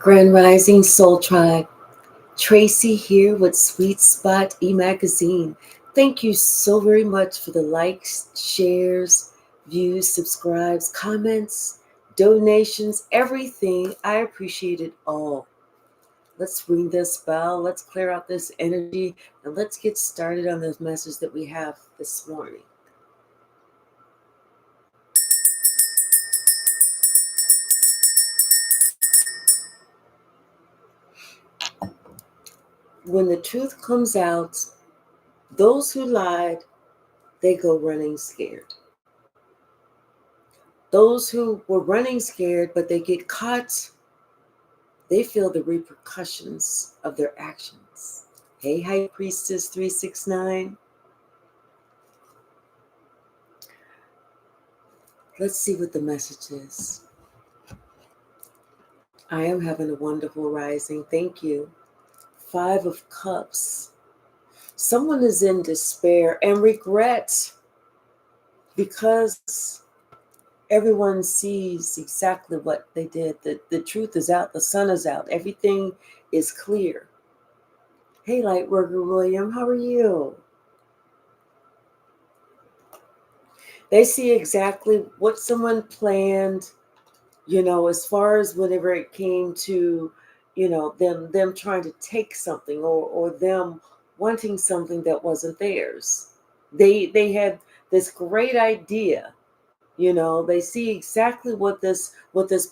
Grand Rising Soul Tribe. Tracy here with Sweet Spot e-magazine. Thank you so very much for the likes, shares, views, subscribes, comments, donations, everything. I appreciate it all. Let's ring this bell. Let's clear out this energy and let's get started on this message that we have this morning. When the truth comes out, those who lied, they go running scared. Those who were running scared, but they get caught, they feel the repercussions of their actions. Hey, High Priestess 369. Let's see what the message is. I am having a wonderful rising. Thank you. 5 of Cups. Someone is in despair and regret because everyone sees exactly what they did. The truth is out. The sun is out. Everything is clear. Hey, Lightworker William, how are you? They see exactly what someone planned, as far as whenever it came to, them trying to take something or them wanting something that wasn't theirs. They had this great idea, they see exactly what this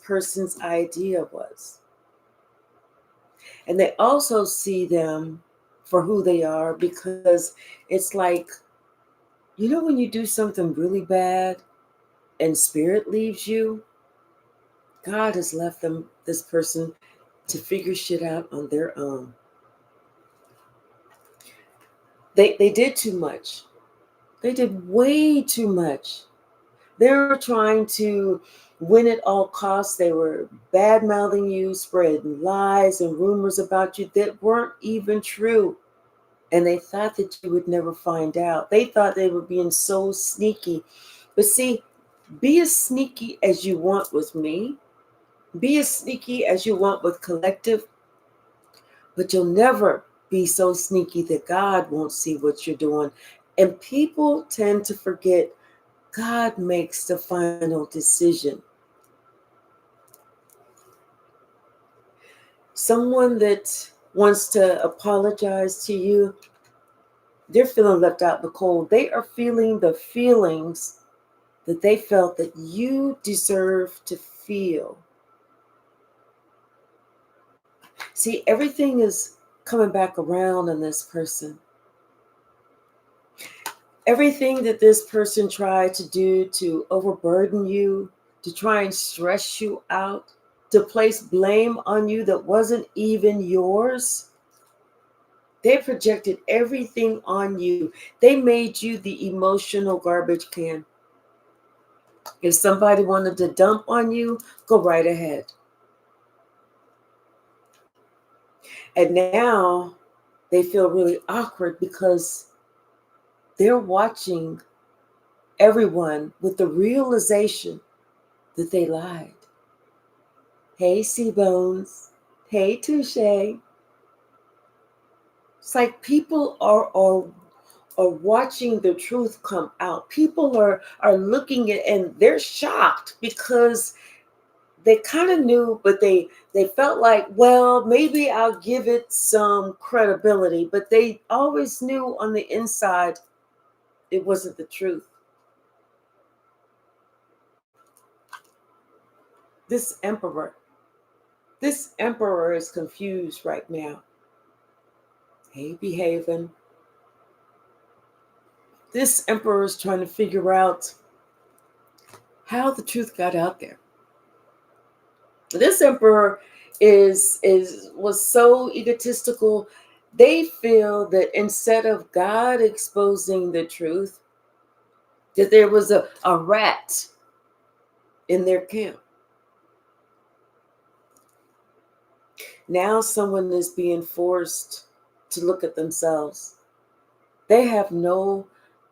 person's idea was. And they also see them for who they are, because it's like, when you do something really bad and spirit leaves you, God has left this person to figure shit out on their own. They did too much. They did way too much. They were trying to win at all costs. They were bad-mouthing you, spreading lies and rumors about you that weren't even true. And they thought that you would never find out. They thought they were being so sneaky. But see, be as sneaky as you want with me. Be as sneaky as you want with Collective. But you'll never be so sneaky that God won't see what you're doing. And people tend to forget God makes the final decision. Someone that wants to apologize to you, they're feeling left out in the cold. They are feeling the feelings that they felt that you deserve to feel. See, everything is coming back around on this person. Everything that this person tried to do to overburden you, to try and stress you out, to place blame on you that wasn't even yours, they projected everything on you. They made you the emotional garbage can. If somebody wanted to dump on you, go right ahead. And now they feel really awkward because they're watching everyone with the realization that they lied. Hey, C-Bones. Hey, Touche. It's like people are watching the truth come out. People are looking at, and they're shocked because they kind of knew, but they felt like, well, maybe I'll give it some credibility. But they always knew on the inside it wasn't the truth. This emperor is confused right now. Hey, behaving. This emperor is trying to figure out how the truth got out there. This emperor was so egotistical. They feel that instead of God exposing the truth, that there was a rat in their camp. Now someone is being forced to look at themselves. They have no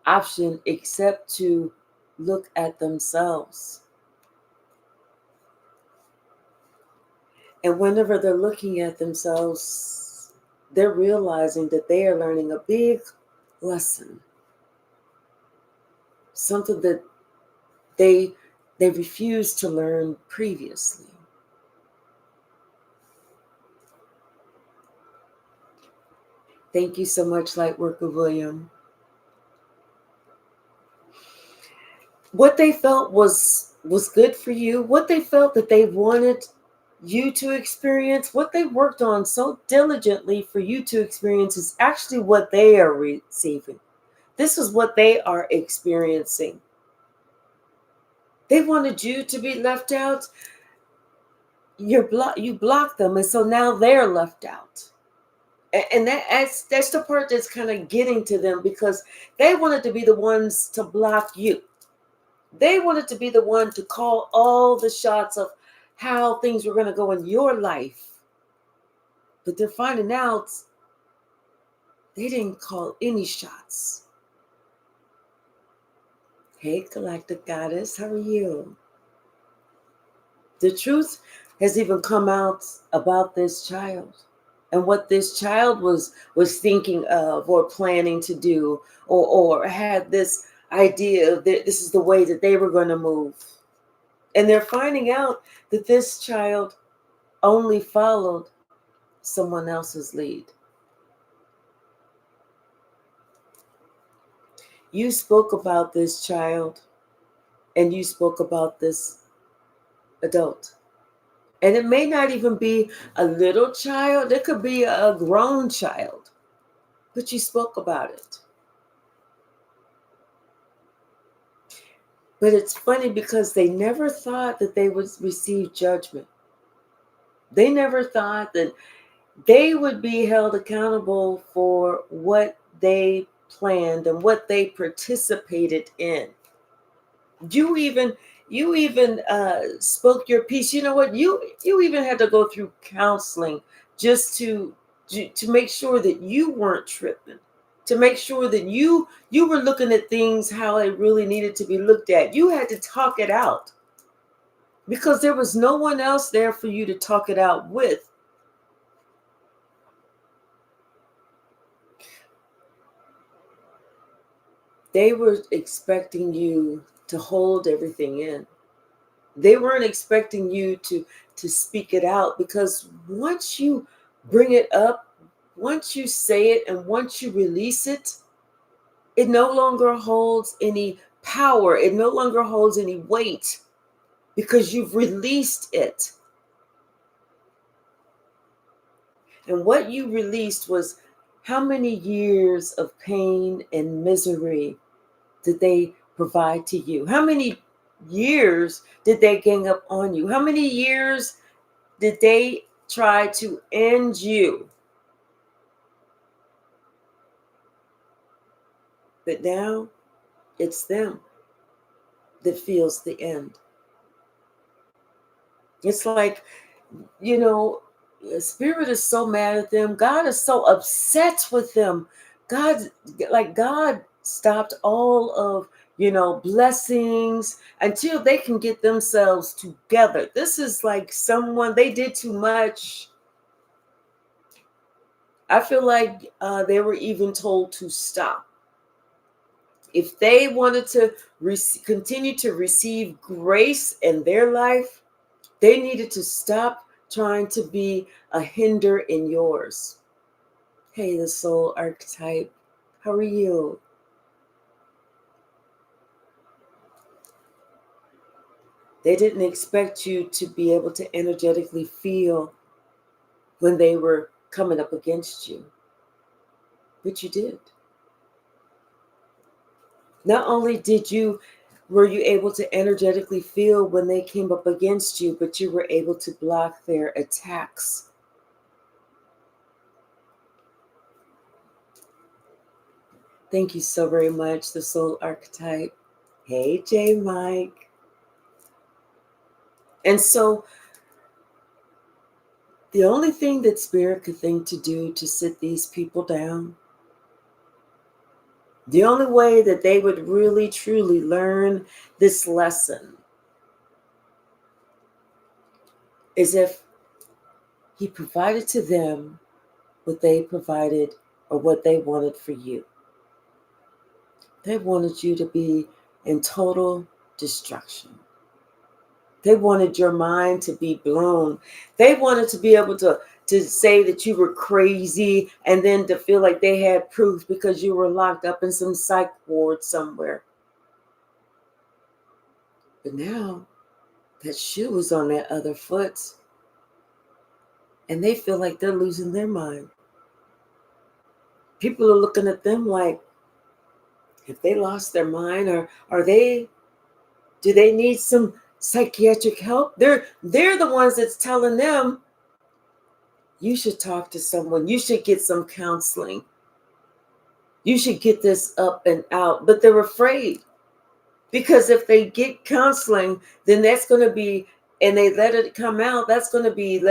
option except to look at themselves. And whenever they're looking at themselves, they're realizing that they are learning a big lesson, something that they refused to learn previously. Thank you so much, Lightworker William. What they felt was good for you, what they felt that they wanted you to experience, what they worked on so diligently for you to experience is actually what they are receiving. This is what they are experiencing. They wanted you to be left out. You blocked them, and so now they're left out. And that's the part that's kind of getting to them, because they wanted to be the ones to block you. They wanted to be the one to call all the shots of how things were going to go in your life. But they're finding out they didn't call any shots. Hey, Galactic Goddess, how are you? The truth has even come out about this child and what this child was thinking of or planning to do, or had this idea that this is the way that they were going to move. And they're finding out that this child only followed someone else's lead. You spoke about this child and you spoke about this adult. And it may not even be a little child, it could be a grown child, but you spoke about it. But it's funny because they never thought that they would receive judgment. They never thought that they would be held accountable for what they planned and what they participated in. You even spoke your piece. You know what? You even had to go through counseling just to make sure that you weren't tripping, to make sure that you were looking at things how it really needed to be looked at. You had to talk it out because there was no one else there for you to talk it out with. They were expecting you to hold everything in. They weren't expecting you to speak it out, because once you bring it up, once you say it, and once you release it, it no longer holds any power. It no longer holds any weight because you've released it. And what you released was how many years of pain and misery did they provide to you? How many years did they gang up on you? How many years did they try to end you? But now it's them that feels the end. It's like, Spirit is so mad at them. God is so upset with them. God stopped all of, blessings until they can get themselves together. This is like someone, they did too much. I feel like they were even told to stop. If they wanted to continue to receive grace in their life, they needed to stop trying to be a hinder in yours. Hey, the soul archetype, how are you? They didn't expect you to be able to energetically feel when they were coming up against you, but you did. Not only were you able to energetically feel when they came up against you, but you were able to block their attacks. Thank you so very much, the soul archetype. Hey, J Mike. And so the only thing that Spirit could think to do to sit these people down, the only way that they would really, truly learn this lesson is if He provided to them what they provided or what they wanted for you. They wanted you to be in total destruction. They wanted your mind to be blown. They wanted to be able to say that you were crazy and then to feel like they had proof because you were locked up in some psych ward somewhere. But now that shoe is on that other foot and they feel like they're losing their mind. People are looking at them like, if they lost their mind, or do they need some psychiatric help? They're the ones that's telling them, you should talk to someone. You should get some counseling. You should get this up and out. But they're afraid because if they get counseling, then that's going to be, and they let it come out, that's going to be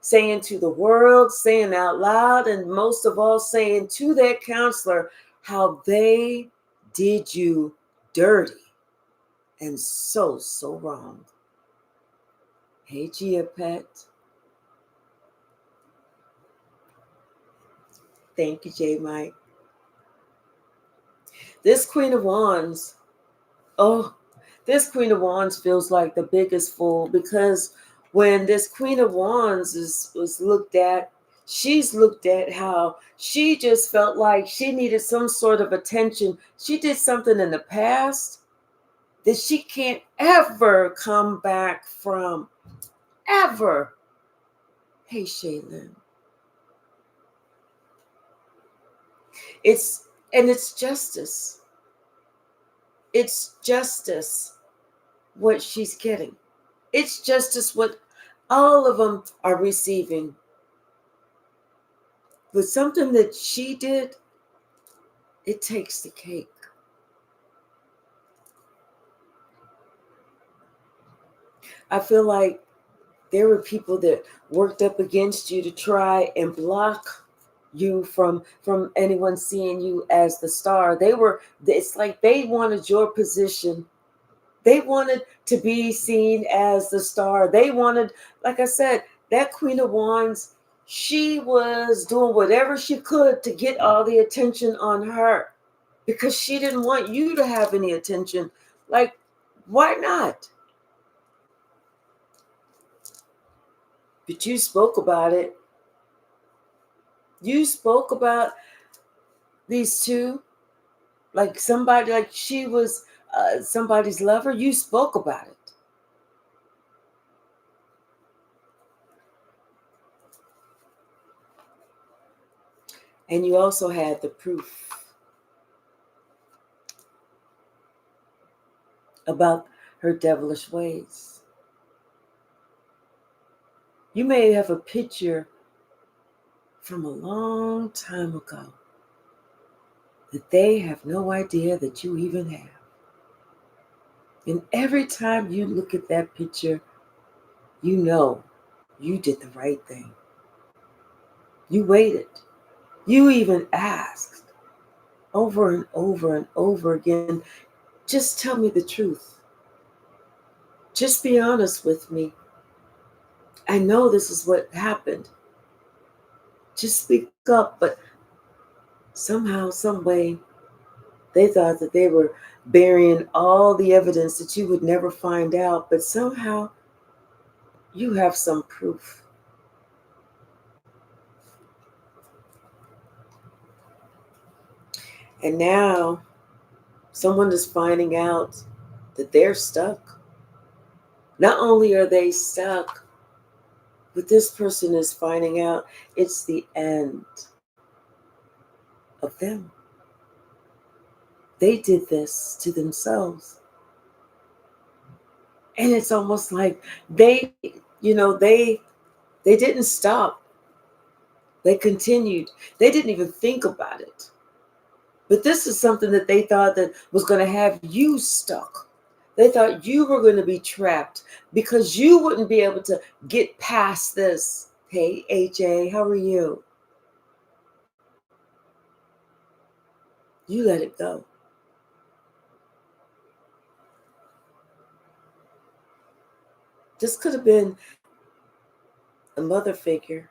saying to the world, saying out loud, and most of all, saying to that counselor how they did you dirty and so wrong. Hey, Gia Pet. Thank you, J Mike. This Queen of Wands, oh, this Queen of Wands feels like the biggest fool because when this Queen of Wands was looked at, she's looked at how she just felt like she needed some sort of attention. She did something in the past that she can't ever come back from. Ever. Hey, Shaylin. It's justice. It's justice what she's getting. It's justice what all of them are receiving. But something that she did, it takes the cake. I feel like there were people that worked up against you to try and block you from anyone seeing you as the star. It's like they wanted your position. They wanted to be seen as the star. They wanted, like I said, that Queen of Wands, she was doing whatever she could to get all the attention on her because she didn't want you to have any attention. Like, why not? But you spoke about it. You spoke about these two like somebody, like she was somebody's lover. You spoke about it. And you also had the proof about her devilish ways. You may have a picture from a long time ago that they have no idea that you even have. And every time you look at that picture, you know you did the right thing. You waited. You even asked over and over and over again, just tell me the truth. Just be honest with me. I know this is what happened. Just speak up. But somehow, some way, they thought that they were burying all the evidence that you would never find out. But somehow, you have some proof. And now, someone is finding out that they're stuck. Not only are they stuck, but this person is finding out it's the end of them. They did this to themselves. And it's almost like they didn't stop. They continued. They didn't even think about it. But this is something that they thought that was going to have you stuck. They thought you were going to be trapped because you wouldn't be able to get past this. Hey, AJ, how are you? You let it go. This could have been a mother figure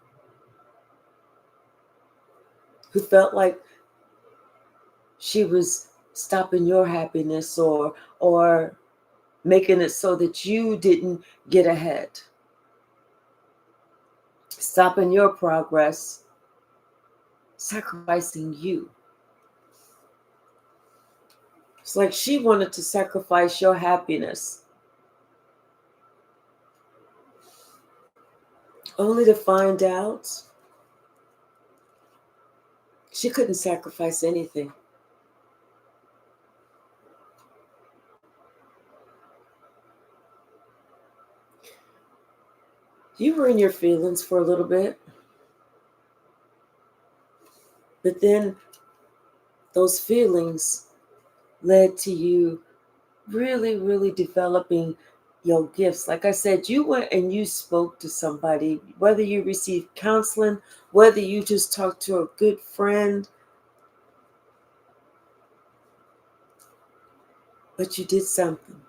who felt like she was stopping your happiness or making it so that you didn't get ahead, stopping your progress, sacrificing you. It's like she wanted to sacrifice your happiness, only to find out she couldn't sacrifice anything. You were in your feelings for a little bit, but then those feelings led to you really, really developing your gifts. Like I said, you went and you spoke to somebody, whether you received counseling, whether you just talked to a good friend, but you did something.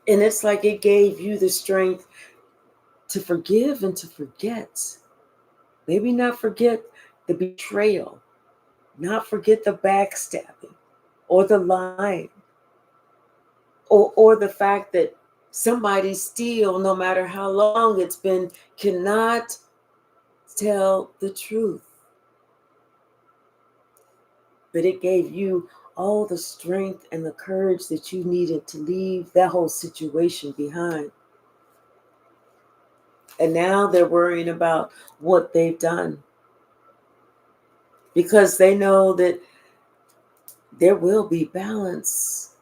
And it's like it gave you the strength to forgive and to forget. Maybe not forget the betrayal, not forget the backstabbing or the lying or the fact that somebody still, no matter how long it's been, cannot tell the truth. But it gave you all the strength and the courage that you needed to leave that whole situation behind. And now they're worrying about what they've done because they know that there will be balance.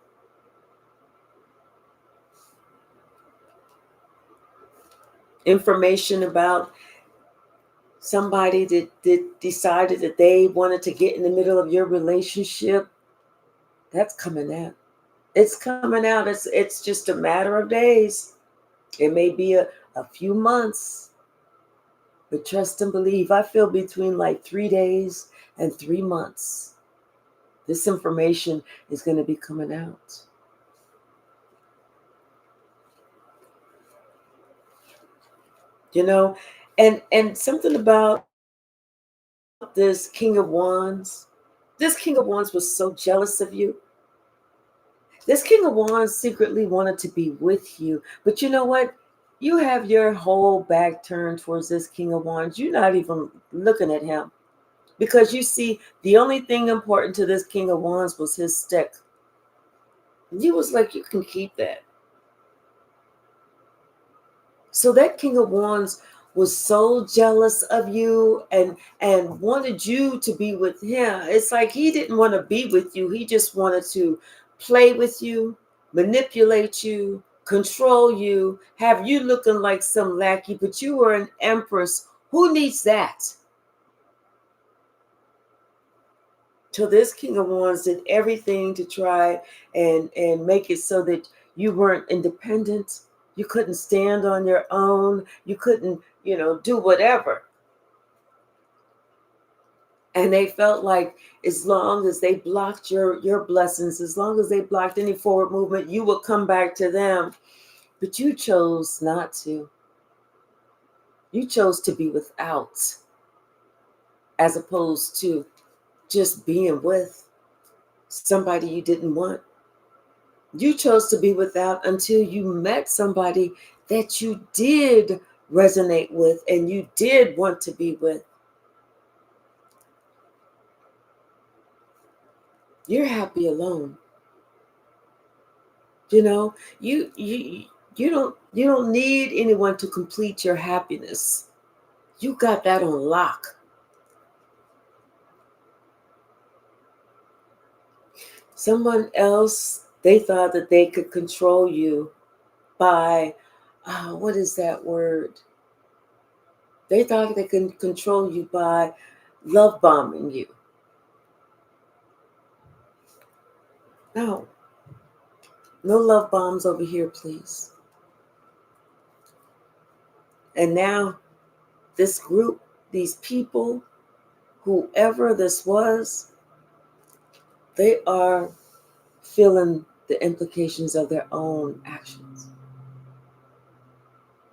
Information about somebody that decided that they wanted to get in the middle of your relationship, that's coming out. It's coming out. It's just a matter of days. It may be a few months, but trust and believe. I feel between like 3 days and 3 months, this information is going to be coming out. You know, and something about this King of Wands. This King of Wands was so jealous of you. This King of Wands secretly wanted to be with you. But you know what? You have your whole back turned towards this King of Wands. You're not even looking at him because you see the only thing important to this King of Wands was his stick. You was like, you can keep that. So that King of Wands was so jealous of you and wanted you to be with him. It's like he didn't want to be with you. He just wanted to play with you, manipulate you, control you, have you looking like some lackey, but you were an empress. Who needs that? So this King of Wands did everything to try and make it so that you weren't independent. You couldn't stand on your own. You couldn't, do whatever. And they felt like as long as they blocked your blessings, as long as they blocked any forward movement, you would come back to them. But you chose not to. You chose to be without as opposed to just being with somebody you didn't want. You chose to be without until you met somebody that you did resonate with and you did want to be with. You're happy alone. You know, you don't need anyone to complete your happiness. You got that on lock. Someone else, they thought that they could control you by what is that word? They thought they could control you by love bombing you. No, no love bombs over here, please. And now this group, these people, whoever this was, they are feeling the implications of their own actions.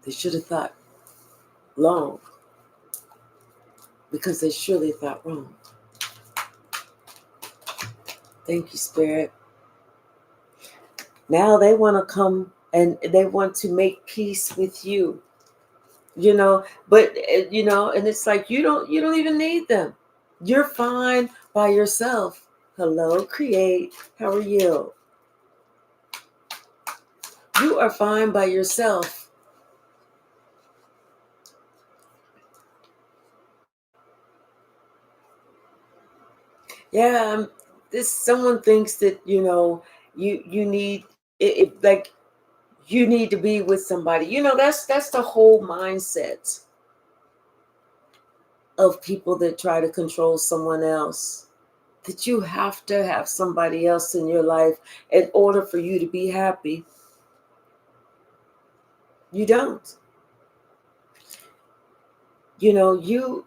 They should have thought long, because they surely thought wrong. Thank you, Spirit. Now they want to come and they want to make peace with you. But and it's like you don't even need them. You're fine by yourself. Hello, Create. How are you? You are fine by yourself. Yeah, this someone thinks that you need like you need to be with somebody. That's the whole mindset of people that try to control someone else. That you have to have somebody else in your life in order for you to be happy. You don't. You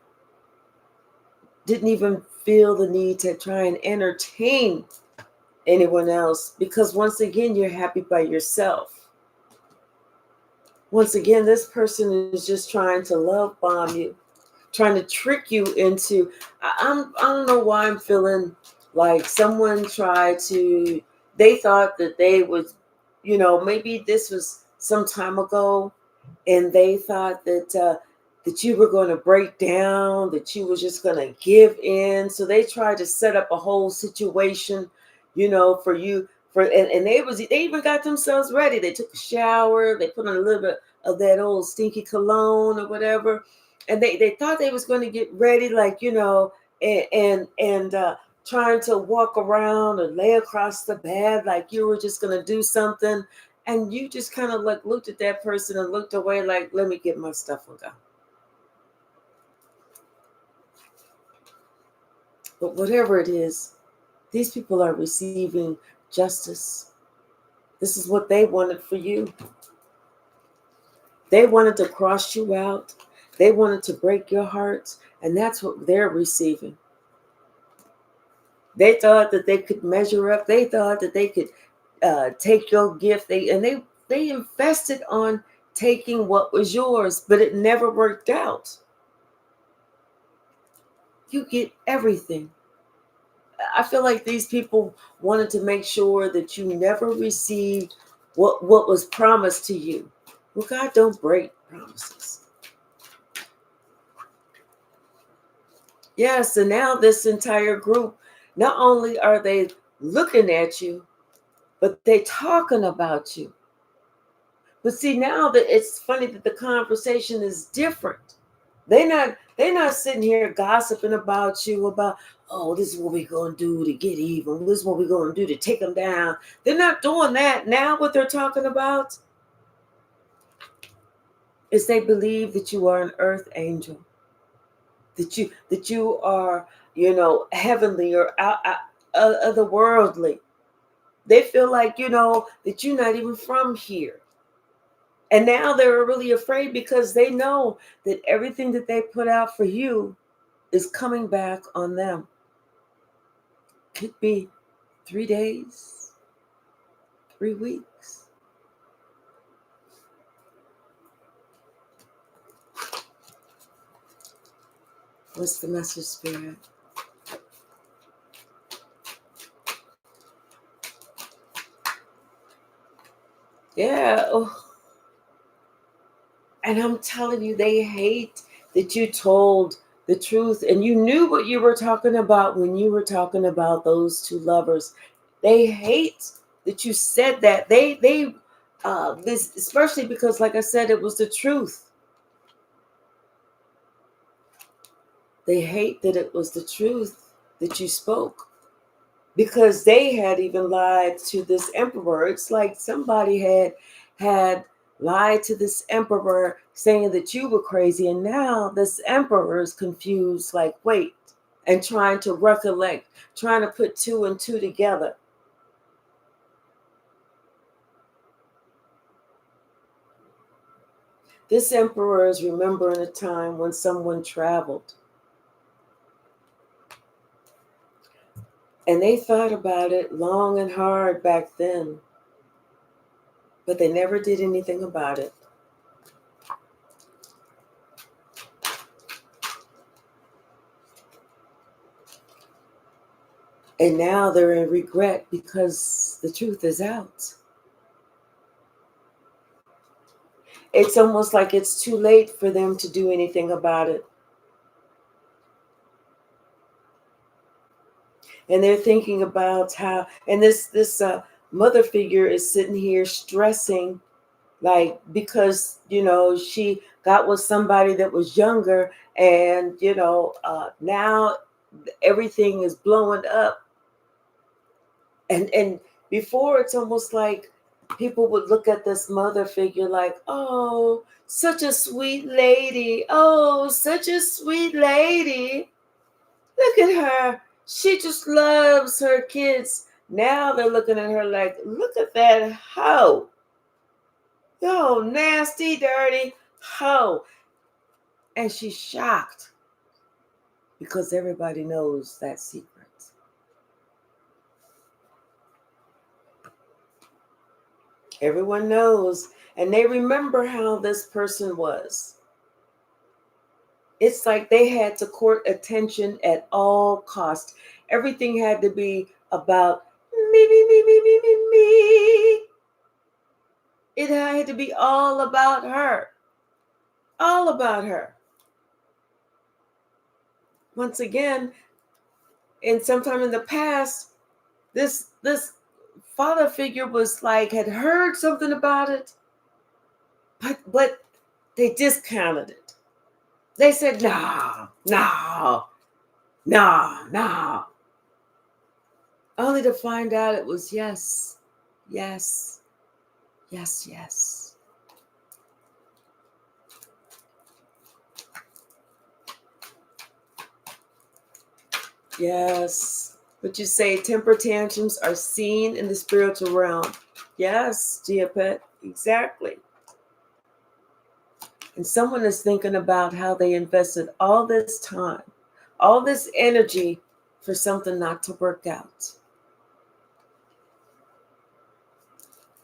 didn't even feel the need to try and entertain anyone else, because once again, you're happy by yourself. Once again, this person is just trying to love bomb you, trying to trick you into. I don't know why I'm feeling like someone tried to. They thought that they was, maybe this was some time ago, and they thought that you were going to break down, that you were just going to give in. So they tried to set up a whole situation, for you. And they even got themselves ready. They took a shower. They put on a little bit of that old stinky cologne or whatever, and they thought they was going to get ready, like and trying to walk around or lay across the bed like you were just going to do something, and you just kind of like looked at that person and looked away like, let me get my stuff and go. But whatever it is, these people are receiving justice. This is what they wanted for you. They wanted to cross you out. They wanted to break your heart, and that's what they're receiving. They thought that they could measure up. They thought that they could take your gift. They invested on taking what was yours, but it never worked out. You get everything. I feel like these people wanted to make sure that you never received what was promised to you. Well, God don't break promises. Yes, and now this entire group, not only are they looking at you, but they talking about you. But see, now that it's funny that the conversation is different. They're not sitting here gossiping about you about, oh, this is what we're gonna do to get even. This is what we're gonna do to take them down. They're not doing that. Now what they're talking about is they believe that you are an earth angel, that you are, heavenly or otherworldly. They feel like, that you're not even from here. And now they're really afraid because they know that everything that they put out for you is coming back on them. Could be 3 days, 3 weeks. What's the message, Spirit? Yeah. Oh. And I'm telling you, they hate that you told the truth and you knew what you were talking about when you were talking about those two lovers. They hate that you said that. This, especially because, like I said, it was the truth. They hate that it was the truth that you spoke, because they had even lied to this emperor. It's like somebody had lied to this emperor saying that you were crazy, and now this emperor is confused, like, wait, and trying to recollect, trying to put two and two together. This emperor is remembering a time when someone traveled, and they thought about it long and hard back then, but they never did anything about it. And now they're in regret because the truth is out. It's almost like it's too late for them to do anything about it. And they're thinking about how, and this mother figure is sitting here stressing, like, because she got with somebody that was younger, and now everything is blowing up. And before, it's almost like people would look at this mother figure like, oh, such a sweet lady, oh, such a sweet lady, look at her, she just loves her kids. Now they're looking at her like, look at that hoe, yo, nasty dirty hoe. And she's shocked because everybody knows that secret. Everyone knows, and they remember how this person was. It's like they had to court attention at all cost. Everything had to be about me, me, me, me, me, me, me. It had to be all about her. All about her. Once again, and sometime in the past, this father figure was like, had heard something about it, but they discounted it. They said, no, no, no, no. Only to find out it was yes, yes, yes, yes. Yes. But you say temper tantrums are seen in the spiritual realm. Yes, Gia Pet, exactly. And someone is thinking about how they invested all this time, all this energy for something not to work out.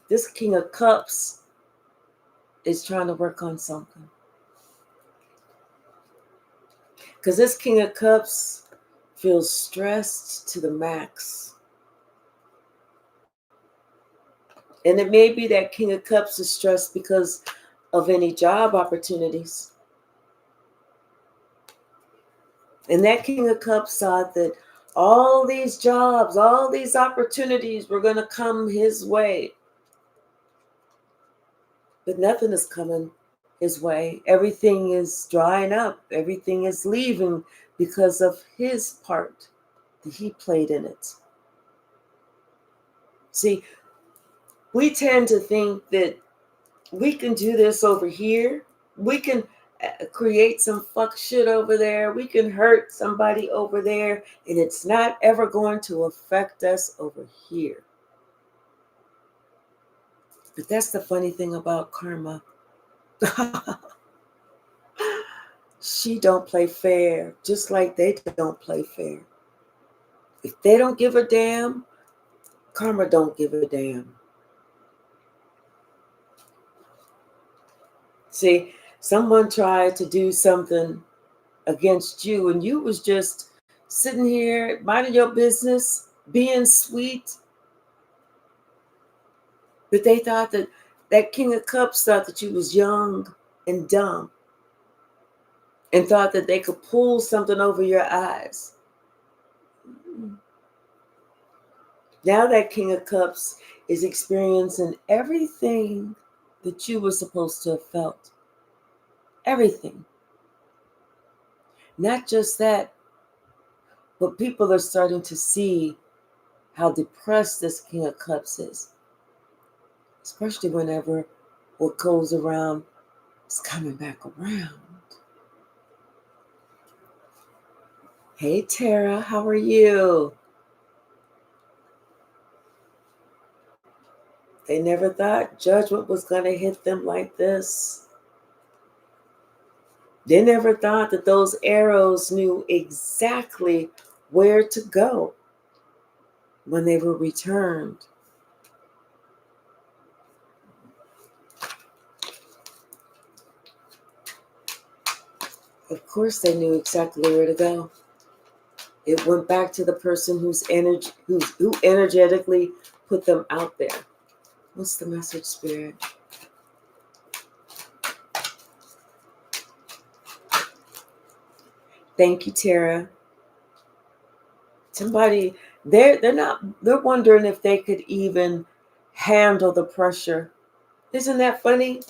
This King of Cups is trying to work on something. Because this King of Cups feels stressed to the max. And it may be that King of Cups is stressed because of any job opportunities. And that King of Cups thought that all these jobs, all these opportunities were going to come his way. But nothing is coming his way. Everything is drying up. Everything is leaving because of his part that he played in it. See, we tend to think that we can do this over here. We can create some fuck shit over there. We can hurt somebody over there, and it's not ever going to affect us over here. But that's the funny thing about karma. She don't play fair, just like they don't play fair. If they don't give a damn, karma don't give a damn. See, someone tried to do something against you, and you was just sitting here minding your business, being sweet. But they thought that that King of Cups thought that you was young and dumb, and thought that they could pull something over your eyes. Now that King of Cups is experiencing everything that you were supposed to have felt. Everything. Not just that, but people are starting to see how depressed this King of Cups is. Especially whenever what goes around is coming back around. Hey Tara, how are you? They never thought judgment was going to hit them like this. They never thought that those arrows knew exactly where to go when they were returned. Of course, they knew exactly where to go. It went back to the person who energetically put them out there. What's the message, Spirit? Thank you, Tara. Somebody, they're wondering if they could even handle the pressure. Isn't that funny?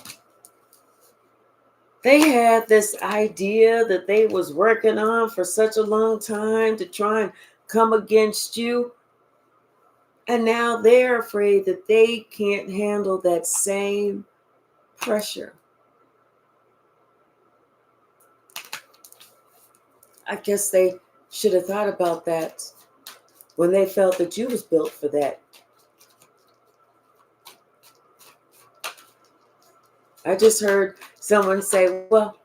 They had this idea that they was working on for such a long time to try and come against you. And now they're afraid that they can't handle that same pressure. I guess they should have thought about that when they felt that you was built for that. I just heard someone say, well,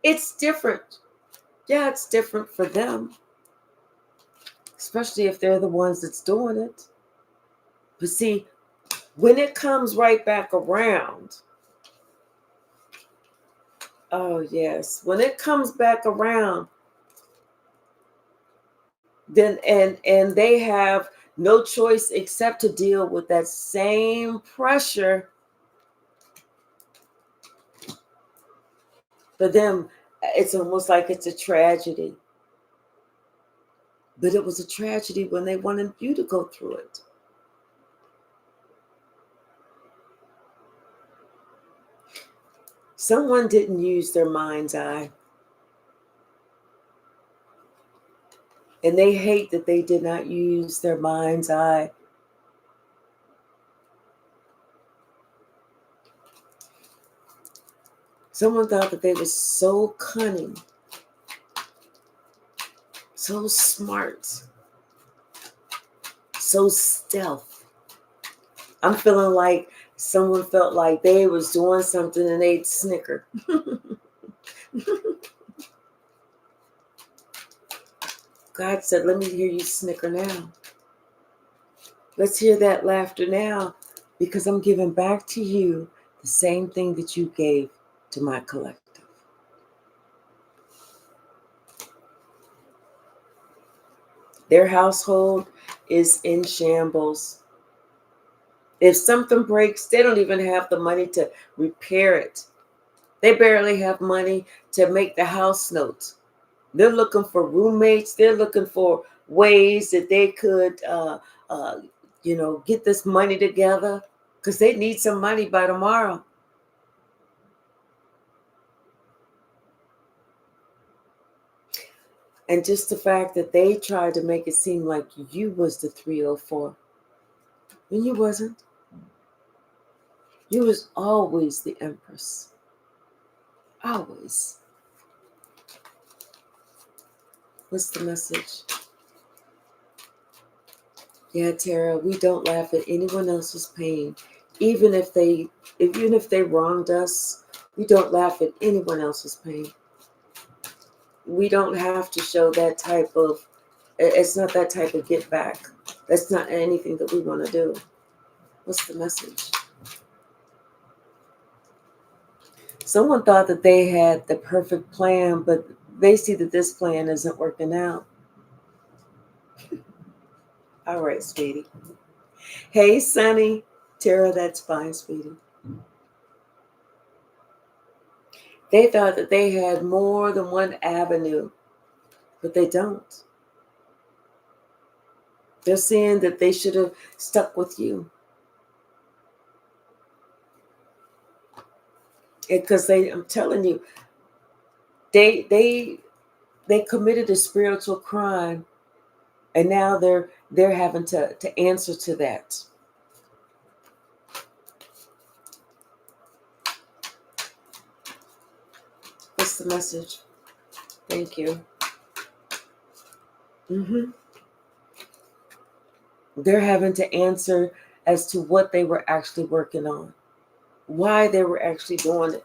it's different. Yeah, it's different for them, especially if they're the ones that's doing it. But see, when it comes right back around, oh yes, when it comes back around, then and they have no choice except to deal with that same pressure. For them, it's almost like it's a tragedy. But it was a tragedy when they wanted you to go through it. Someone didn't use their mind's eye. And they hate that they did not use their mind's eye. Someone thought that they were so cunning, so smart, so stealth. I'm feeling like someone felt like they was doing something and they'd snicker. God said, let me hear you snicker now. Let's hear that laughter now, because I'm giving back to you the same thing that you gave to my collective. Their household is in shambles. If something breaks, they don't even have the money to repair it. They barely have money to make the house notes. They're looking for roommates. They're looking for ways that they could, get this money together, because they need some money by tomorrow. And just the fact that they tried to make it seem like you was the 304, when you wasn't. You was always the Empress. Always. What's the message? Yeah, Tara, we don't laugh at anyone else's pain. Even if they wronged us, we don't laugh at anyone else's pain. We don't have to show that type of, it's not that type of get back. That's not anything that we want to do. What's the message? Someone thought that they had the perfect plan, but they see that this plan isn't working out. All right, sweetie. Hey, Sonny. Tara, that's fine, sweetie. They thought that they had more than one avenue, but they don't. They're saying that they should have stuck with you. Because I'm telling you, they committed a spiritual crime, and now they're having to answer to that. What's the message? Thank you. They're having to answer as to what they were actually working on, why they were actually doing it,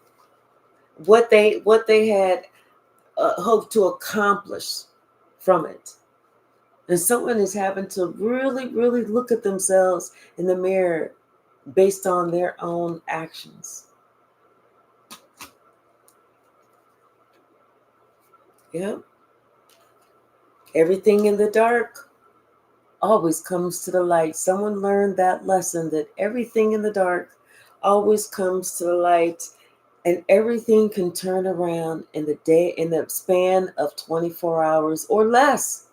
what they had hoped to accomplish from it. And someone is having to really, really look at themselves in the mirror based on their own actions. Yep. Everything in the dark always comes to the light. Someone learned that lesson, that everything in the dark always comes to the light, and everything can turn around in the span of 24 hours or less.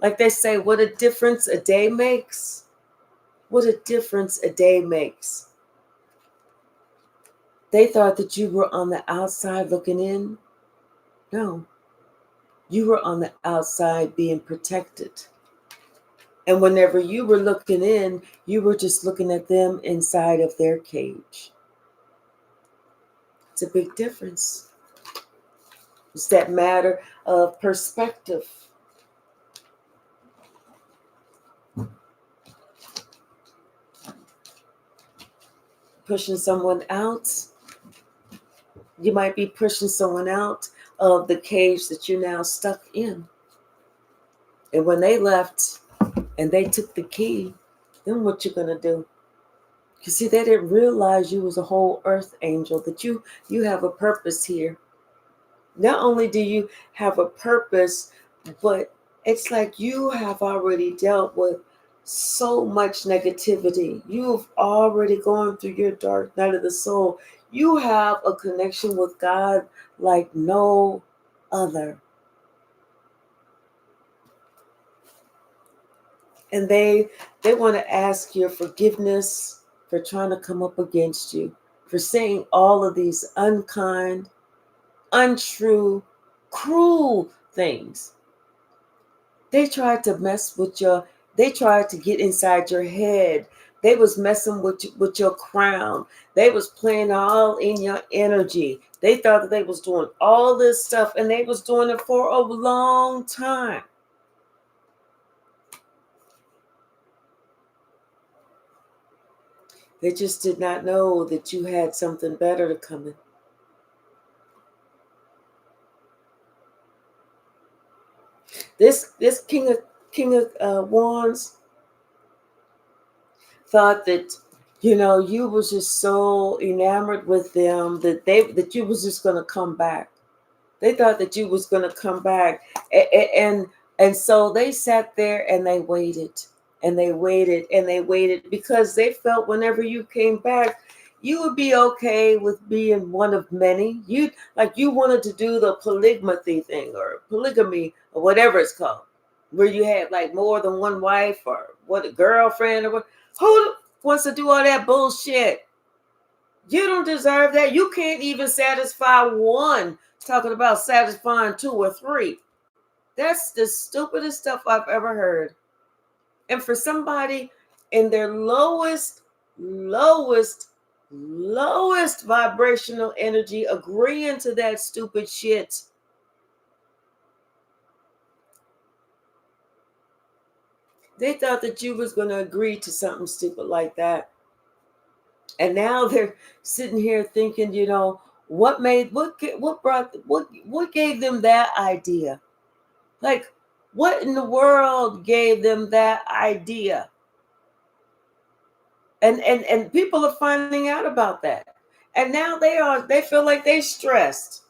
Like they say, what a difference a day makes. What a difference a day makes. They thought that you were on the outside looking in. No, you were on the outside being protected. And whenever you were looking in, you were just looking at them inside of their cage. It's a big difference. It's that matter of perspective. Pushing someone out, you might be pushing someone out of the cage that you're now stuck in. And when they left and they took the key, then what you gonna do? You see, they didn't realize you was a whole earth angel, that you have a purpose here. Not only do you have a purpose, but it's like you have already dealt with so much negativity. You've already gone through your dark night of the soul. You have a connection with God like no other. And they want to ask your forgiveness for trying to come up against you, for saying all of these unkind, untrue, cruel things. They tried to mess with they tried to get inside your head. They was messing with your crown. They was playing all in your energy. They thought that they was doing all this stuff, and they was doing it for a long time. They just did not know that you had something better to come in. This king of wands thought that you was just so enamored with them that you was just going to come back. They thought that you was going to come back, and so they sat there and they waited and they waited and they waited, because they felt whenever you came back, you would be okay with being one of many. You wanted to do the polygamy thing, or polygamy, or whatever it's called, where you had like more than one wife, or what, a girlfriend, or what. Who wants to do all that bullshit? You don't deserve that. You can't even satisfy one. Talking about satisfying two or three. That's the stupidest stuff I've ever heard. And for somebody in their lowest vibrational energy agreeing to that stupid shit. They thought that you was going to agree to something stupid like that. And now they're sitting here thinking, what gave them that idea? Like, what in the world gave them that idea? And people are finding out about that. And now they feel like they stressed,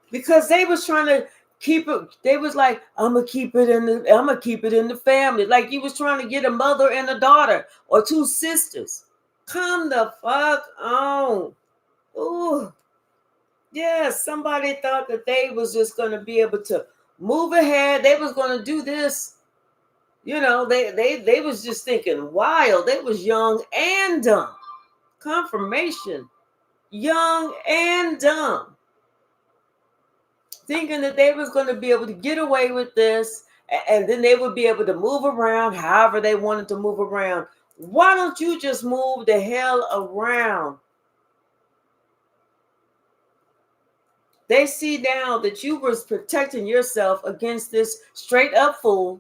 because they was trying to keep it. They was like, I'm gonna keep it in the family. Like you was trying to get a mother and a daughter, or two sisters. Come the fuck on. Ooh. Yeah, somebody thought that they was just going to be able to move ahead. They was going to do this. They was just thinking wild. They was young and dumb. Confirmation. Young and dumb. Thinking that they was going to be able to get away with this, and then they would be able to move around however they wanted to move around. Why don't you just move the hell around? They see now that you was protecting yourself against this straight up fool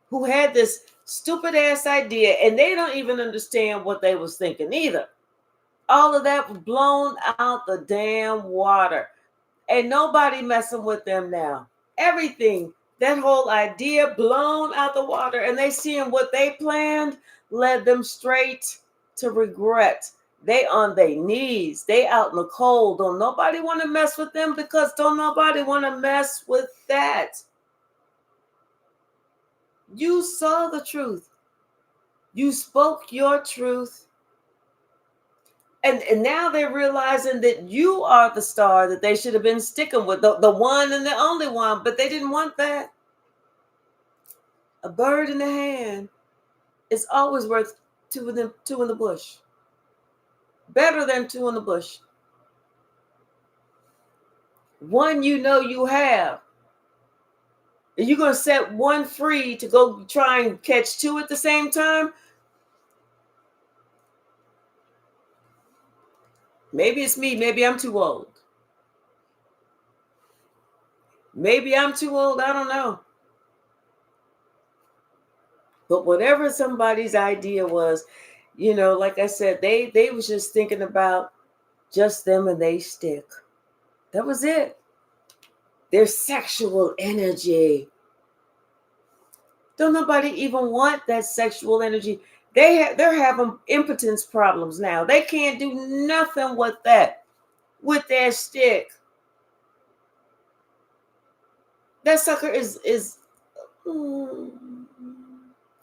who had this stupid ass idea, and they don't even understand what they was thinking either. All of that was blown out the damn water. Ain't nobody messing with them now. Everything, that whole idea, blown out the water, and they seeing what they planned led them straight to regret. They on their knees. They out in the cold. Don't nobody want to mess with them, because don't nobody want to mess with that. You saw the truth. You spoke your truth. And now they're realizing that you are the star that they should have been sticking with, the one and the only one, but they didn't want that. A bird in the hand is always worth two in the bush. Better than two in the bush. One you know you have. Are you going to set one free to go try and catch two at the same time? Maybe it's me. Maybe I'm too old. Maybe I'm too old. I don't know. But whatever somebody's idea was, like I said, they was just thinking about just them and they stick. That was it. Their sexual energy. Don't nobody even want that sexual energy. They're having impotence problems now. They can't do nothing with their stick. That sucker is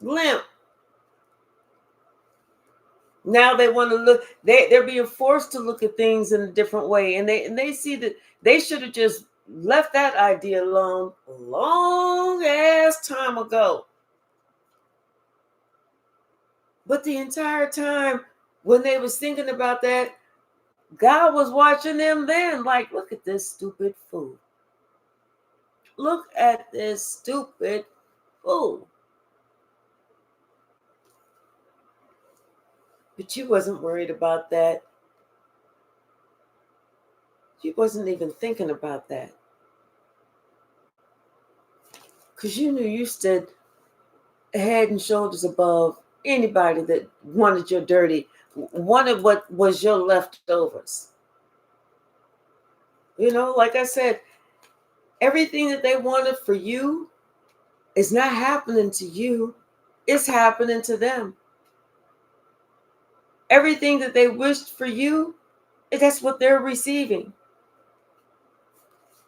limp. Now they want to look. They're being forced to look at things in a different way, and they see that they should have just left that idea alone a long ass time ago. But the entire time when they was thinking about that, God was watching them then, like, look at this stupid fool. Look at this stupid fool. But you wasn't worried about that. You wasn't even thinking about that. Because you knew you stood head and shoulders above anybody that wanted your dirty, wanted what was your leftovers. Like I said, everything that they wanted for you is not happening to you. It's happening to them. Everything that they wished for you, that's what they're receiving.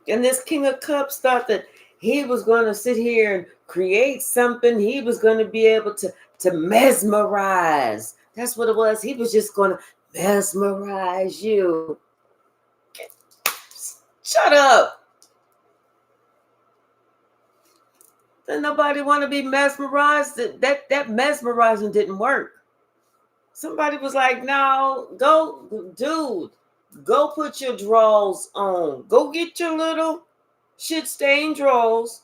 And this King of Cups thought that he was going to sit here and create something. He was going to be able to mesmerize. That's what it was. He was just going to mesmerize you. Shut up. Didn't nobody want to be mesmerized? That mesmerizing didn't work. Somebody was like, no, go, dude, go put your drawers on. Go get your little shit-stained drawers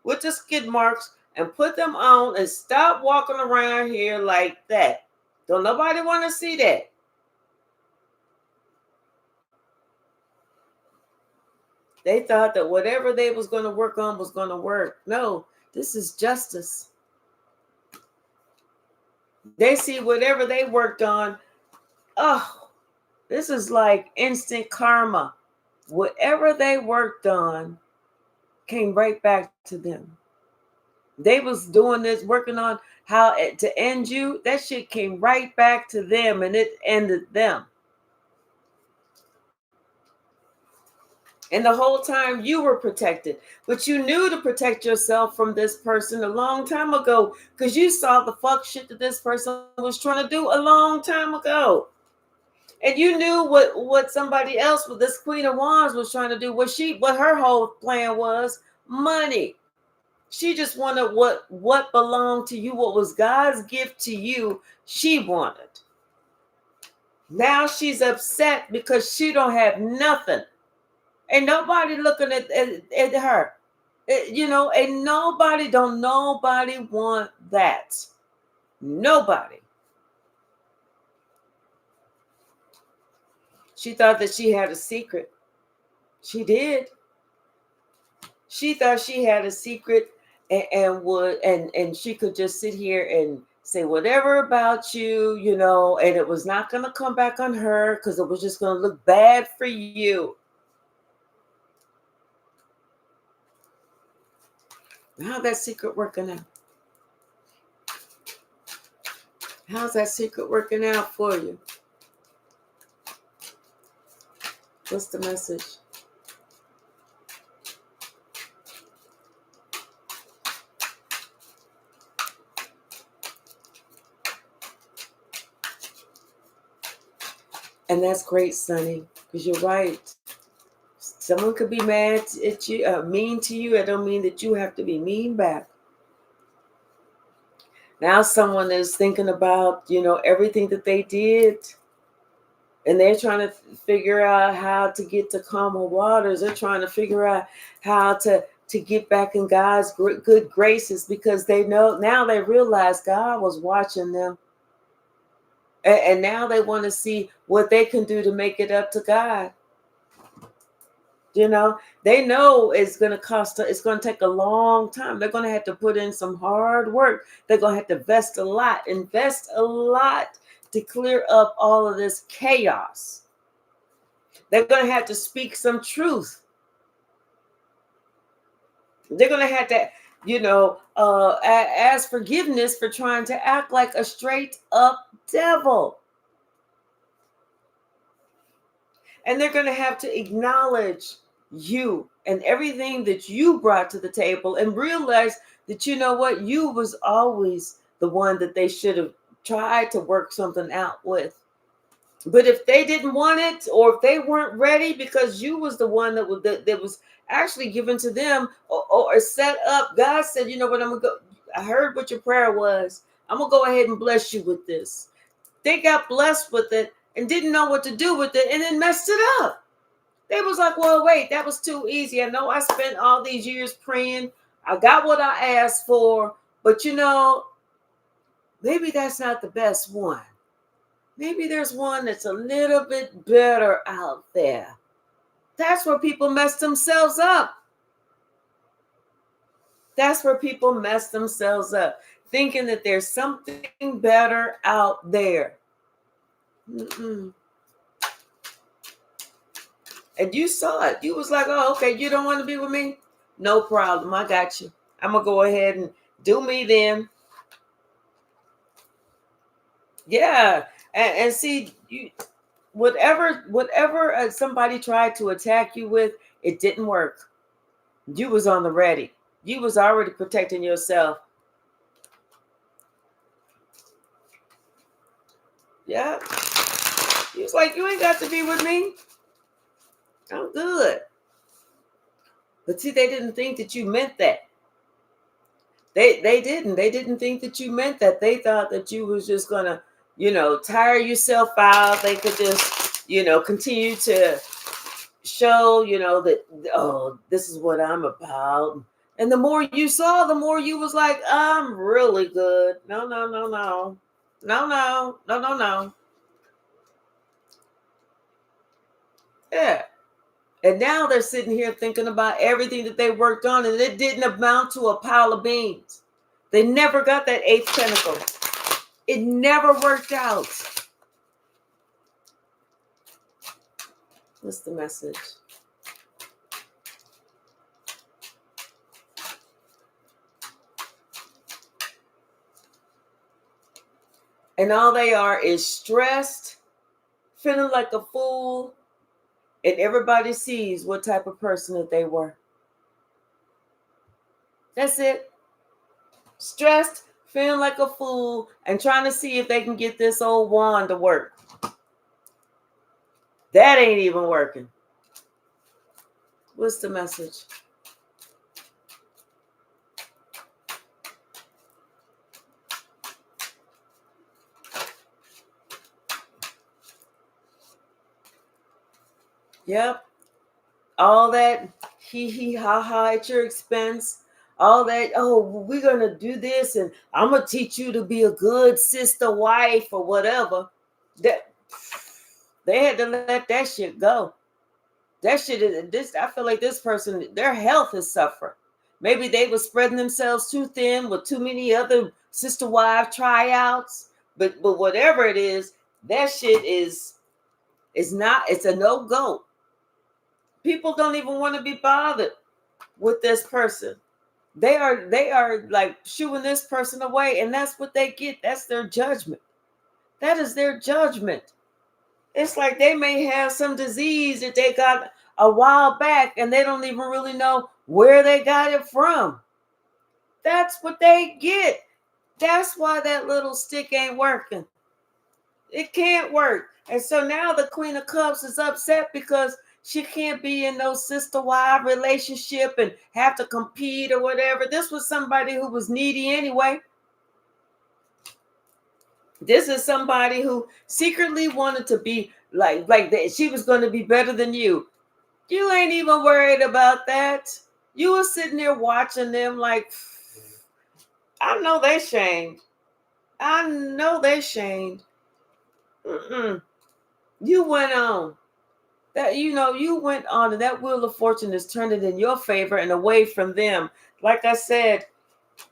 with the skid marks and put them on and stop walking around here like that. Don't nobody want to see that. They thought that whatever they was going to work on was going to work. No, this is justice. They see whatever they worked on. Oh, this is like instant karma. Whatever they worked on came right back to them. They was doing this, working on how to end you. That shit came right back to them, and it ended them. And the whole time you were protected, but you knew to protect yourself from this person a long time ago because you saw the fuck shit that this person was trying to do a long time ago. And you knew what somebody else with this Queen of Wands was trying to do. What her whole plan was money. She just wanted what belonged to you, what was God's gift to you, she wanted. Now she's upset because she don't have nothing. Ain't nobody looking at her. Ain't nobody, don't nobody want that. Nobody. She thought that she had a secret. She did. She thought she had a secret and she could just sit here and say whatever about you, and it was not going to come back on her because it was just going to look bad for you. How's that secret working out? How's that secret working out for you? What's the message? And that's great, Sonny, because you're right. Someone could be mad at you, mean to you. I don't mean that you have to be mean back. Now someone is thinking about, everything that they did, and they're trying to figure out how to get to calmer waters. They're trying to figure out how to get back in God's good graces, because they know now, they realize God was watching them, and now they want to see what they can do to make it up to God. They know it's going to cost, it's going to take a long time. They're going to have to put in some hard work. They're going to have to invest a lot to clear up all of this chaos. They're going to have to speak some truth. They're going to have to, ask forgiveness for trying to act like a straight up devil. And they're going to have to acknowledge you and everything that you brought to the table, and realize that, you was always the one that they should have tried to work something out with. But if they didn't want it, or if they weren't ready, because you was the one that was actually given to them, or set up, God said, you know what, I'm going to go. I heard what your prayer was. I'm going to go ahead and bless you with this. They got blessed with it and didn't know what to do with it, and then messed it up. They was like, well, wait, that was too easy. I know I spent all these years praying. I got what I asked for, but maybe that's not the best one. Maybe there's one that's a little bit better out there. That's where people mess themselves up. That's where people mess themselves up, thinking that there's something better out there. Mm-mm. And you saw it. You was like, oh, okay, you don't want to be with me? No problem. I got you. I'm going to go ahead and do me then. Yeah. And see, whatever somebody tried to attack you with, it didn't work. You was on the ready. You was already protecting yourself. Yeah. He was like, you ain't got to be with me. I'm good. But see, they didn't think that you meant that. They didn't. They didn't think that you meant that. They thought that you was just gonna, tire yourself out. They could just, continue to show, that, oh, this is what I'm about. And the more you saw, the more you was like, I'm really good. No, no, no, no. No, no, no, no, no. Yeah. And now they're sitting here thinking about everything that they worked on, and it didn't amount to a pile of beans. They never got that eighth pinnacle. It never worked out. What's the message? And all they are is stressed, feeling like a fool, and everybody sees what type of person that they were. That's it. Stressed, feeling like a fool, and trying to see if they can get this old wand to work. That ain't even working. What's the message? Yep. All that hee ha ha at your expense. All that, oh, we're going to do this, and I'm going to teach you to be a good sister, wife, or whatever. That they had to let that shit go. That shit is this. I feel like this person, their health is suffering. Maybe they were spreading themselves too thin with too many other sister wife tryouts. But whatever it is, that shit is not. It's a no go. People don't even want to be bothered with this person. They are like shooing this person away, and that's what they get. That's their judgment. That is their judgment. It's like they may have some disease that they got a while back, and they don't even really know where they got it from. That's what they get. That's why that little stick ain't working. It can't work. And so now the Queen of Cups is upset because she can't be in no sister-wife relationship and have to compete or whatever. This was somebody who was needy anyway. This is somebody who secretly wanted to be like that. She was going to be better than you. You ain't even worried about that. You were sitting there watching them like, I know they shamed. I know they shamed. You went on. You went on, and that wheel of fortune is turning in your favor and away from them. Like I said,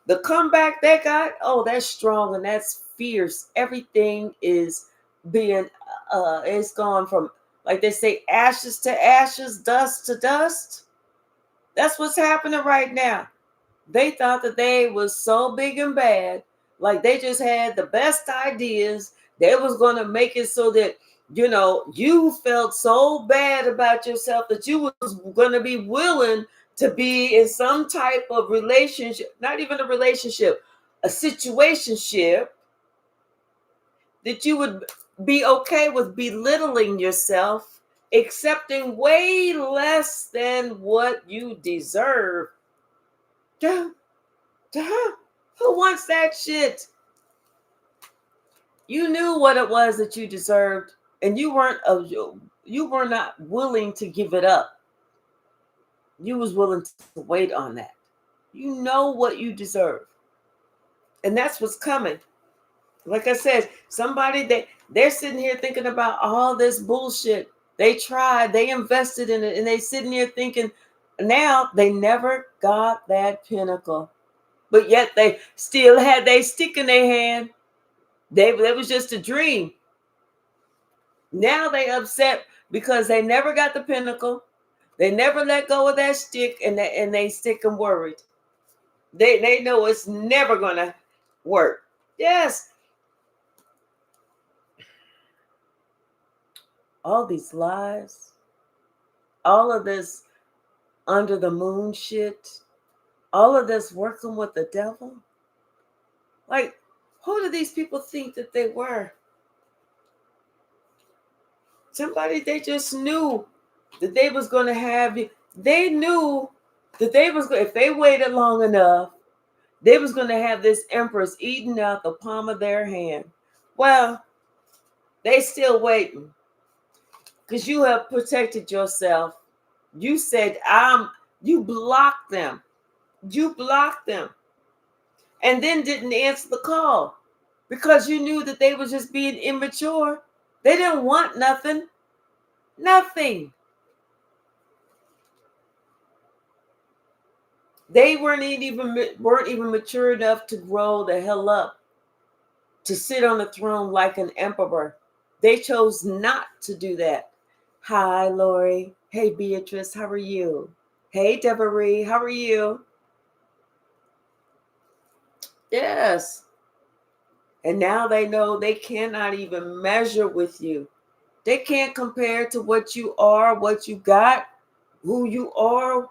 the comeback they got, oh, that's strong and that's fierce. Everything is being it's gone from, like they say, ashes to ashes, dust to dust. That's what's happening right now. They thought that they was so big and bad, like they just had the best ideas. They was going to make it so that you felt so bad about yourself that you was going to be willing to be in some type of relationship, not even a relationship, a situationship, that you would be okay with belittling yourself, accepting way less than what you deserve. Duh. Who wants that shit? You knew what it was that you deserved, and you were not willing to give it up. You was willing to wait on that. You know what you deserve, and that's what's coming. Like I said, they're sitting here thinking about all this bullshit. They tried, they invested in it, and they sitting here thinking, now they never got that pinnacle, but yet they still had they stick in their hand. That was just a dream. Now they upset because they never got the pinnacle. They never let go of that stick, and they stick and worried. They know it's never gonna work. Yes, all these lies, all of this under the moon shit, all of this working with the devil. Like, who do these people think that they were? Somebody they just knew that they was going to have. They knew that they was, if they waited long enough, they was going to have this empress eating out the palm of their hand. Well, they still waiting because you have protected yourself. You said, you blocked them. You blocked them, and then didn't answer the call because you knew that they was just being immature. They didn't want nothing. Nothing. They weren't even mature enough to grow the hell up, to sit on the throne like an emperor. They chose not to do that. Hi, Lori. Hey, Beatrice. How are you? Hey, Deborah. How are you? Yes. And now they know they cannot even measure with you. They can't compare to what you are, what you got, who you are.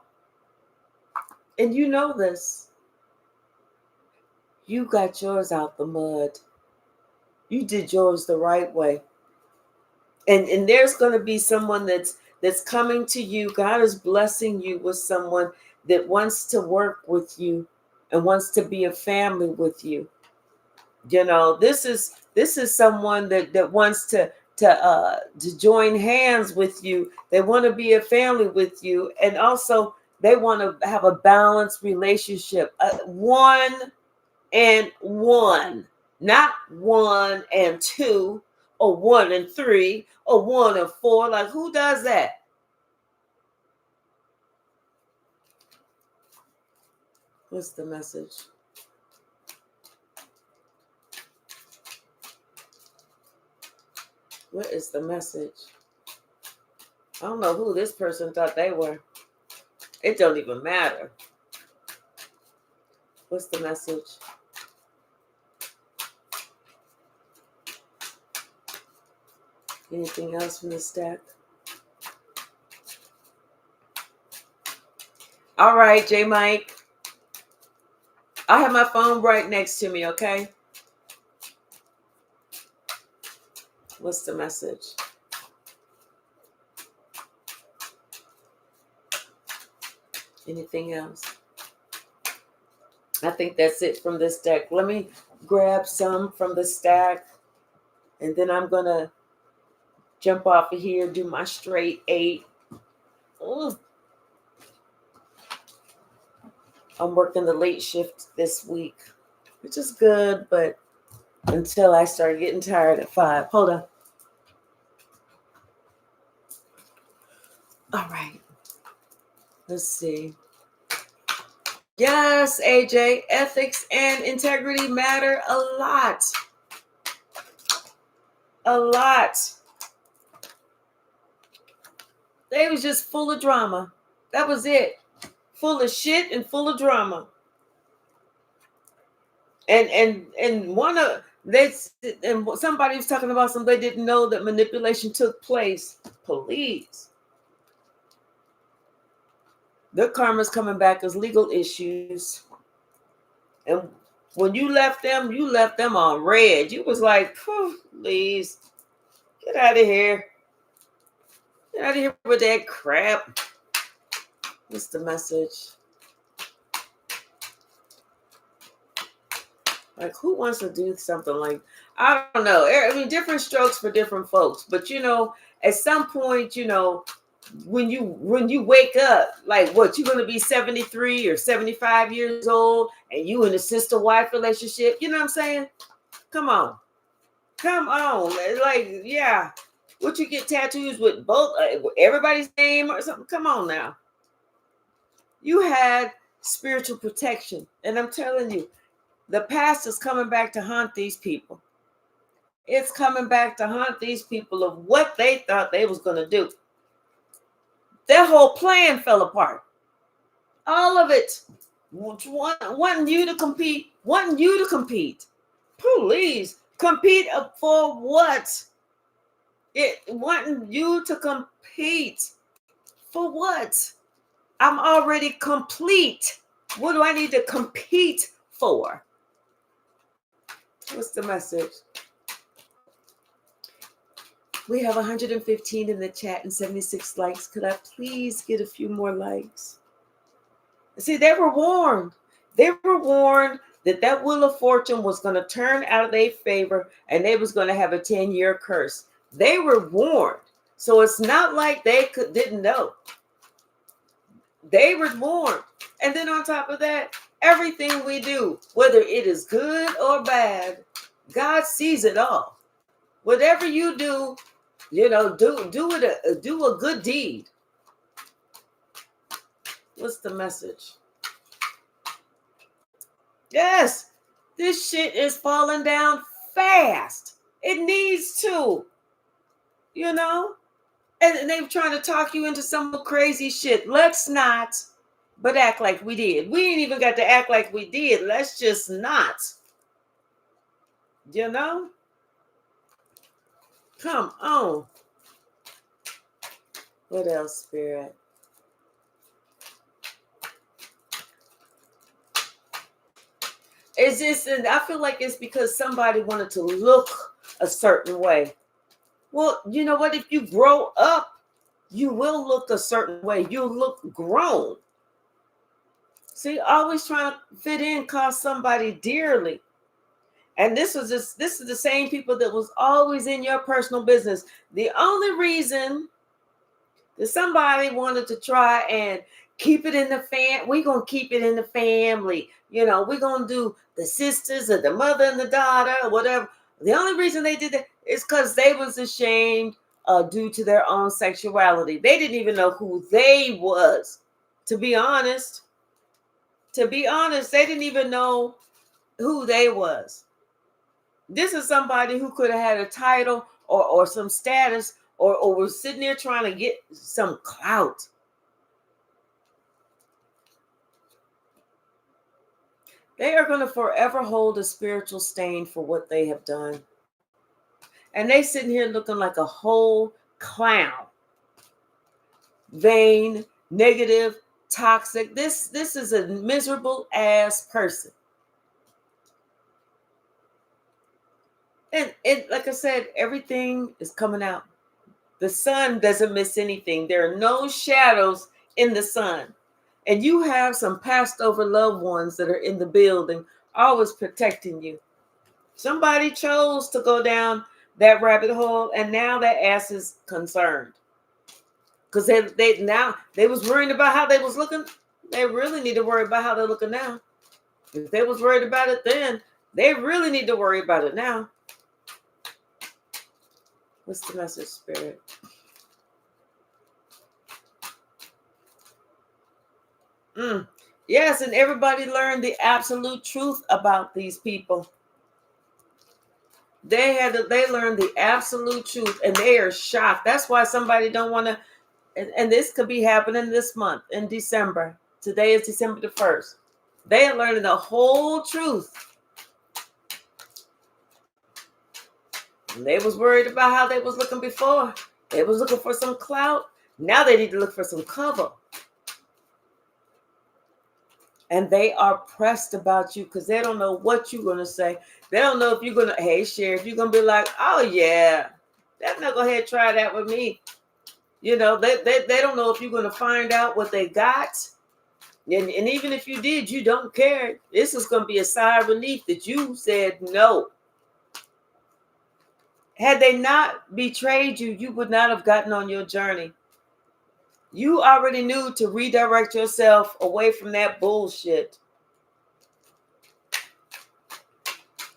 And you know this. You got yours out the mud. You did yours the right way. And there's going to be someone that's coming to you. God is blessing you with someone that wants to work with you and wants to be a family with you. This is someone that wants to join hands with you. They want to be a family with you, and also they want to have a balanced relationship. One and one, not one and two, or one and three, or one and four. Like, who does that? What's the message? What is the message? I don't know who this person thought they were. It don't even matter. What's the message? Anything else from the stack? All right, J Mike. I have my phone right next to me, okay? What's the message? Anything else? I think that's it from this deck. Let me grab some from the stack, and then I'm going to jump off of here, do my straight 8. Ooh. I'm working the late shift this week, which is good, but until I start getting tired at 5. Hold on. All right. Let's see. Yes, AJ, ethics and integrity matter a lot. A lot. They was just full of drama. That was it. Full of shit and full of drama. And one of they and somebody was talking about something they didn't know that manipulation took place. Please. Their karma's coming back as legal issues. And when you left them on red. You was like, please, get out of here. Get out of here with that crap. What's the message? Like, who wants to do something like, I don't know. I mean, different strokes for different folks. But, at some point, when you wake up, like what, you're going to be 73 or 75 years old and you in a sister-wife relationship. You know what I'm saying? Come on. Like, yeah. What, you get tattoos with both everybody's name or something? Come on now. You had spiritual protection. And I'm telling you, the past is coming back to haunt these people. It's coming back to haunt these people of what they thought they was going to do. Their whole plan fell apart. All of it. Wanting you to compete. Please. Compete for what? Wanting you to compete. For what? I'm already complete. What do I need to compete for? What's the message? We have 115 in the chat and 76 likes. Could I please get a few more likes? See, they were warned. They were warned that Wheel of Fortune was going to turn out of their favor and they was going to have a 10-year curse. They were warned. So it's not like they didn't know. They were warned. And then on top of that, everything we do, whether it is good or bad, God sees it all. Whatever you do, do a good deed. What's the message? Yes, this shit is falling down fast. It needs to, and they're trying to talk you into some crazy shit. Let's not, but act like we did. We ain't even got to act like we did. Let's just not, Come on. What else, Spirit? It's just, and I feel like it's because somebody wanted to look a certain way. Well, you know what? If you grow up, you will look a certain way. You'll look grown. See, always trying to fit in costs somebody dearly. And this is the same people that was always in your personal business. The only reason that somebody wanted to try and keep it in the we're going to keep it in the family. We're going to do the sisters or the mother and the daughter or whatever. The only reason they did that is because they was ashamed due to their own sexuality. They didn't even know who they was. To be honest, they didn't even know who they was. This is somebody who could have had a title or some status or was sitting there trying to get some clout. They are going to forever hold a spiritual stain for what they have done. And they sitting here looking like a whole clown. Vain, negative, toxic. This is a miserable ass person. And it, like I said, everything is coming out. The sun doesn't miss anything. There are no shadows in the sun. And you have some passed over loved ones that are in the building, always protecting you. Somebody chose to go down that rabbit hole, and now that ass is concerned. Because they was worrying about how they was looking. They really need to worry about how they're looking now. If they was worried about it then, they really need to worry about it now. What's the message, Spirit? Yes, and everybody learned the absolute truth about these people. They learned the absolute truth, and they are shocked. That's why somebody don't want to. And this could be happening this month in December. Today is December the 1st. They are learning the whole truth. And they was worried about how they was looking before. They was looking for some clout. Now they need to look for some cover. And they are pressed about you because they don't know what you're going to say. They don't know if you're going to, hey, Sheriff, you're going to be like, oh, yeah, that's not go ahead and try that with me. You know, they don't know if you're going to find out what they got. And even if you did, you don't care. This is going to be a sigh of relief that you said no. Had they not betrayed you, you would not have gotten on your journey. You already knew to redirect yourself away from that bullshit.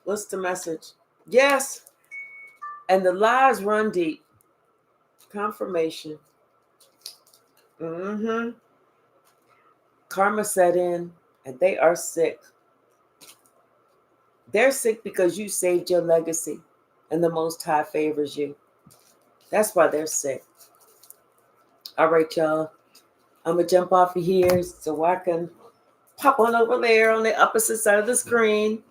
What's the message? Yes. And the lies run deep. Confirmation. Karma set in, and they are sick. They're sick because you saved your legacy, and the Most High favors you. That's why they're sick. All right, y'all. I'm going to jump off of here so I can pop on over there on the opposite side of the screen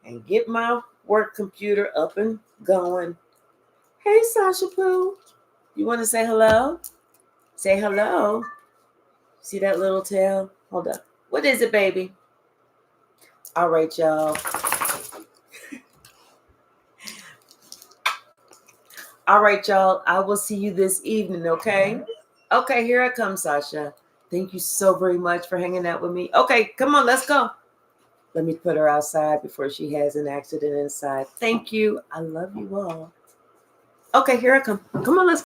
and get my work computer up and going. Hey, Sasha Pooh. You want to say hello? Say hello. See that little tail? Hold up. What is it, baby? All right, y'all. All right, y'all. I will see you this evening, okay? Okay, here I come, Sasha. Thank you so very much for hanging out with me. Okay, come on, let's go. Let me put her outside before she has an accident inside. Thank you. I love you all. Okay, here I come. Come on, let's